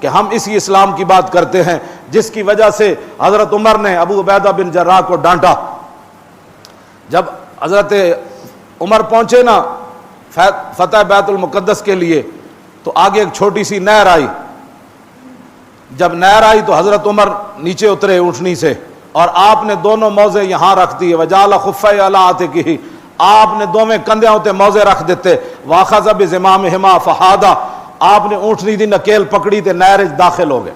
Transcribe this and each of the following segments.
کہ ہم اسی اسلام کی بات کرتے ہیں جس کی وجہ سے حضرت عمر نے ابو عبیدہ بن جراح کو ڈانٹا۔ جب حضرت عمر پہنچے نا فتح بیت المقدس کے لیے تو آگے ایک چھوٹی سی نہر آئی۔ جب نہر آئی تو حضرت عمر نیچے اترے اونٹنی سے اور آپ نے دونوں موزے یہاں رکھ دیے، وجعل خفیہ علی عاتقہ، آپ نے دونوں کندھیاں ہوتے موزے رکھ دیتے، واخذ بزمامہما فحادا، آپ نے اونٹنی دی نکیل پکڑی تے نہر داخل ہو گئے۔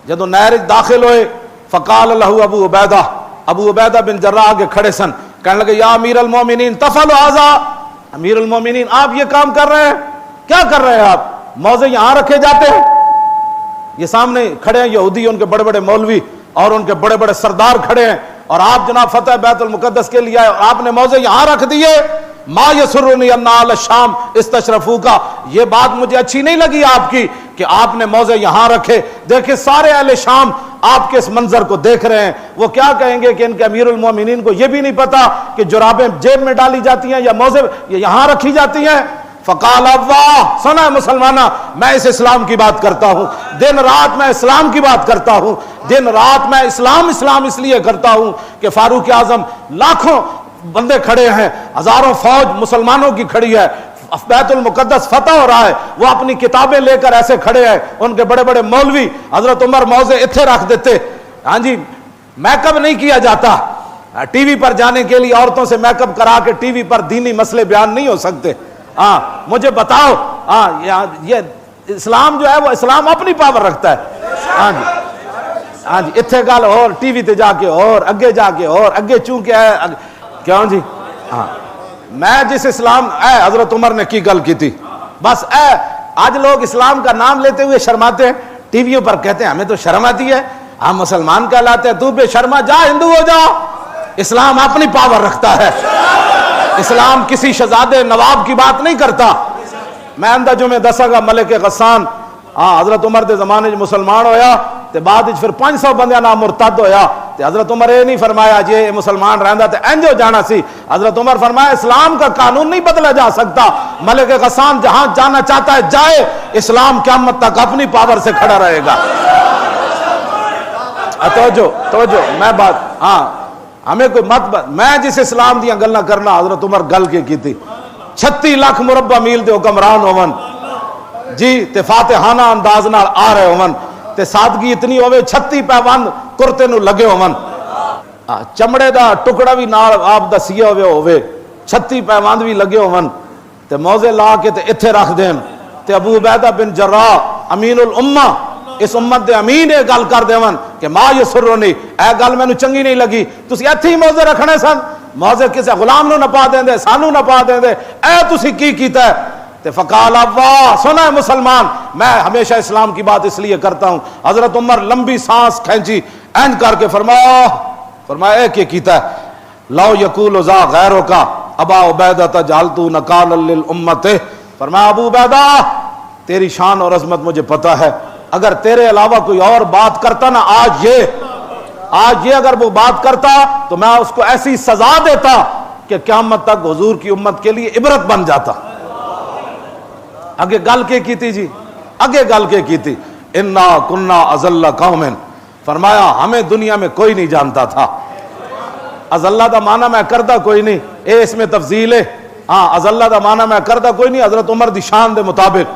جدو نہر داخل ہوئے فقال لہ ابو عبیدہ بن جراح آگے کھڑے سن، کہنے لگے یا امیر المومنین تفعل ھذا، امیر المومنین آپ یہ کام کر رہے ہیں، کیا کر رہے ہیں آپ؟ موزے یہاں رکھے جاتے ہیں؟ یہ سامنے کھڑے ہیں یہودی، ان کے بڑے بڑے مولوی اور ان کے بڑے بڑے سردار کھڑے ہیں، اور آپ جناب فتح بیت المقدس کے لیے آئے اور آپ نے موزے یہاں رکھ دیے۔ ما یسرنی ان اہل الشام استشرفوکا، یہ بات مجھے اچھی نہیں لگی آپ کی کہ آپ نے موزے یہاں رکھے۔ دیکھیں سارے اہل شام آپ کے اس منظر کو دیکھ رہے ہیں، وہ کیا کہیں گے کہ ان کے امیر المومنین کو یہ بھی نہیں پتا کہ جرابیں جیب میں ڈالی جاتی ہیں یا موزے یہاں رکھی جاتی ہیں۔ فقال اللہ، سنا مسلمانہ، میں اس اسلام کی بات کرتا ہوں، دن رات میں اسلام کی بات کرتا ہوں، دن رات میں اسلام اس لیے کرتا ہوں کہ فاروق اعظم لاکھوں بندے کھڑے ہیں، ہزاروں فوج مسلمانوں کی کھڑی ہے، بیت المقدس فتح ہو رہا ہے، وہ اپنی کتابیں لے کر ایسے کھڑے ہیں، ان کے بڑے بڑے مولوی، حضرت عمر موزے اتھے رکھ دیتے۔ ہاں جی، میک اپ نہیں کیا جاتا، ٹی وی پر جانے کے لیے عورتوں سے میک اپ کرا کے ٹی وی پر دینی مسئلے بیان نہیں ہو سکتے۔ ہاں مجھے بتاؤ، ہاں یہ اسلام جو ہے وہ اسلام اپنی پاور رکھتا ہے۔ ہاں جی، ہاں جی، اتھے گل اور ٹی وی تے جا کے اور اگے جا کے اور اگے چونکہ ہے کیوں جی۔ ہاں میں جس اسلام حضرت عمر نے کی گل کی تھی، بس آج لوگ اسلام کا نام لیتے ہوئے شرماتے ہیں، ٹی ویوں پر کہتے ہیں ہمیں تو شرم آتی ہے، ہم مسلمان کہلاتے ہیں، تو بے شرما جا ہندو ہو جا۔ اسلام اپنی پاور رکھتا ہے، اسلام کسی شہزادے نواب کی بات نہیں کرتا۔ میں اندہ جو میں دسا گا ملک غسان حضرت عمر دے زمانے مسلمان ہویا تے بعد پھر 500 بندیاں نام مرتد ہویا تے حضرت عمر یہ نہیں فرمایا جی مسلمان رہندا تے انج ہو جانا سی، حضرت عمر فرمایا اسلام کا قانون نہیں بدلا جا سکتا، ملک غسان جہاں جانا چاہتا ہے جائے، اسلام قیامت تک اپنی پاور سے کھڑا رہے گا۔ توجہ میں بات ہمیں کوئی میں جس اسلام دیاں گلاں کرنا حضرت عمر گل کے تھی، 36 لاکھ مربع میل دے حکمران ہون جی تے فاتحانہ انداز نال آ رہے ہون تے سادگی اتنی ہوئے، 36 پیوند کرتے نو لگے ہون، چمڑے دا ٹکڑا بھی نال آپ دا سیا ہوئے، 36 پیوند بھی لگے ہون تے موزے لا کے تے اتھے رکھ دین تے ابو عبیدہ بن جراح امین الامہ اس امت دے امین یہ گل کر دیون کہ ما یسرنی، اے گل مینوں چنگی نہیں لگی، تسی ایتھے ہی موزے رکھنے سن، موزے کسے غلام نو نہ پا دیندے، سانو نہ پا دیندے، اے تسی کی کیتا ہے؟ تے فقال اللہ، سنا ہے مسلمان، میں ہمیشہ اسلام کی بات اس لیے کرتا ہوں۔ حضرت عمر لمبی سانس کھینچی، اینڈ کر کے فرمایا اے کیا کیتا ہے؟ لو یقول ذا غیروں کا ابا عبیدہ تجعلتو نکالا للامت، فرمایا ابو عبیدہ تیری شان اور عظمت مجھے پتا ہے، اگر تیرے علاوہ کوئی اور بات کرتا نا آج یہ اگر وہ بات کرتا تو میں اس کو ایسی سزا دیتا کہ قیامت تک حضور کی امت کے لیے عبرت بن جاتا۔ آگے گل کے کی تھی جی، آگے گل کے کی تھی، انا کنا اذل قوم، فرمایا ہمیں دنیا میں کوئی نہیں جانتا تھا۔ اذلہ دا معنی میں کردہ کوئی نہیں، اے اس میں تفضیل ہے، اذلہ دا معنی میں کردہ کوئی نہیں حضرت عمر دی شان دے مطابق،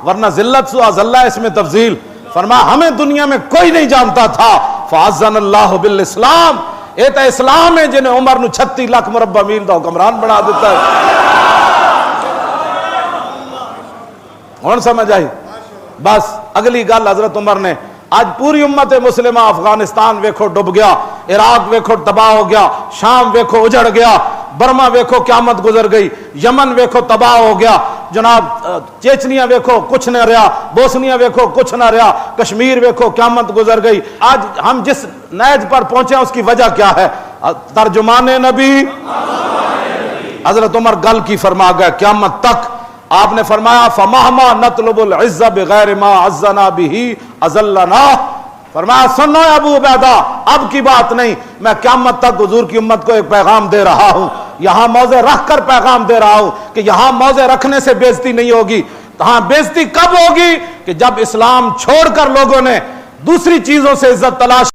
ورنہ ذلت سو اذلہ اس میں تفضیل، فرمایا ہمیں دنیا میں کوئی نہیں جانتا تھا، فعزن اللہ بالاسلام، اے تا اسلام ہے جنہیں عمر نو 36 لاکھ مربع میل دا حکمران بنا دیتا ہے۔ ہون سمجھ آئی؟ بس اگلی گل حضرت عمر نے، آج پوری امت مسلمہ افغانستان ویکھو ڈب گیا، عراق ویکھو تباہ ہو گیا، شام ویکھو اجڑ گیا، برما ویکھو قیامت گزر گئی، یمن ویکھو تباہ ہو گیا، جناب چیچنیا ویکھو کچھ نہ رہا، بوسنیا ویکھو کچھ نہ رہا، کشمیر ویکھو قیامت گزر گئی۔ آج ہم جس نیج پر پہنچے ہیں اس کی وجہ کیا ہے؟ ترجمان نبی حضرت عمر گل کی فرما گئے قیامت تک آپ نے فرمایا فَمَهْمَا نَطْلُبُ الْعِزَّ بِغَيْرِ مَا عَزَّنَا بِهِ أَذَلَّنَا، فرمایا سنو ابو عبیدہ اب کی بات نہیں، میں قیامت تک حضور کی امت کو ایک پیغام دے رہا ہوں، یہاں موزے رکھ کر پیغام دے رہا ہوں کہ یہاں موزے رکھنے سے بے عزتی نہیں ہوگی، ہاں بےزتی کب ہوگی کہ جب اسلام چھوڑ کر لوگوں نے دوسری چیزوں سے عزت تلاش